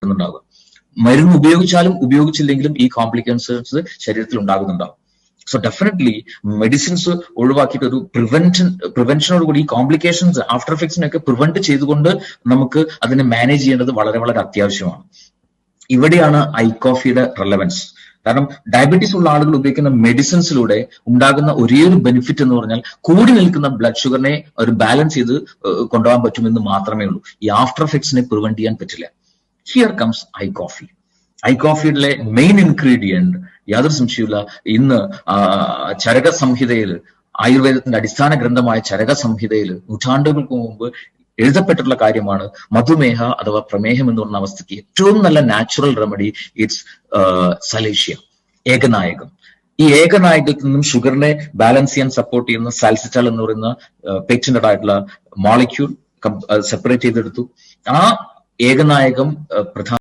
കിട്ടുന്നുണ്ടാവുക. മരുന്ന് ഉപയോഗിച്ചാലും ഉപയോഗിച്ചില്ലെങ്കിലും ഈ കോംപ്ലിക്കേഷൻസ് ശരീരത്തിൽ ഉണ്ടാകുന്നുണ്ടാവും. സോ ഡെഫിനറ്റ്ലി മെഡിസിൻസ് ഒഴിവാക്കിയിട്ട് ഒരു പ്രിവെൻഷനോടുകൂടി ഈ കോംപ്ലിക്കേഷൻസ് ആഫ്റ്റർ എഫക്ട്സിനൊക്കെ പ്രിവെന്റ് ചെയ്തുകൊണ്ട് നമുക്ക് അതിനെ മാനേജ് ചെയ്യേണ്ടത് വളരെ വളരെ അത്യാവശ്യമാണ്. ഇവിടെയാണ് ഐകോഫിയുടെ റെലവൻസ്. കാരണം ഡയബറ്റീസ് ഉള്ള ആളുകൾ ഉപയോഗിക്കുന്ന മെഡിസിൻസിലൂടെ ഉണ്ടാകുന്ന ഒരേ ഒരു ബെനിഫിറ്റ് എന്ന് പറഞ്ഞാൽ കൂടി നിൽക്കുന്ന ബ്ലഡ് ഷുഗറിനെ ഒരു ബാലൻസ് ചെയ്ത് കൊണ്ടുപോകാൻ പറ്റുമെന്ന് മാത്രമേ ഉള്ളൂ. ഈ ആഫ്റ്റർ എഫക്ട്സിനെ പ്രിവെന്റ് ചെയ്യാൻ പറ്റില്ല. Here comes iCoffee. ഐകോഫിയിലെ മെയിൻ ഇൻഗ്രീഡിയന്റ് യാതൊരു സംശയമില്ല, ഇന്ന് ചരക സംഹിതയിൽ, ആയുർവേദത്തിന്റെ അടിസ്ഥാന ഗ്രന്ഥമായ ചരക സംഹിതയിൽ നൂറ്റാണ്ടുകൾക്ക് മുമ്പ് എഴുതപ്പെട്ടിട്ടുള്ള കാര്യമാണ് മധുമേഹ അഥവാ പ്രമേഹം എന്ന് പറഞ്ഞ അവസ്ഥയ്ക്ക് ഏറ്റവും നല്ല നാച്ചുറൽ റെമഡി ഇറ്റ്സ് സലേഷ്യ, ഏകനായകം. ഈ ഏകനായകത്തിൽ നിന്നും ഷുഗറിനെ ബാലൻസ് ചെയ്യാൻ സപ്പോർട്ട് ചെയ്യുന്ന സാൽസിറ്റാൾ എന്ന് പറയുന്ന പേറ്റന്റഡ് ആയിട്ടുള്ള മോളിക്യൂൾ സെപ്പറേറ്റ് ചെയ്തെടുത്തു. ആ ഏകനായകം പ്രധാന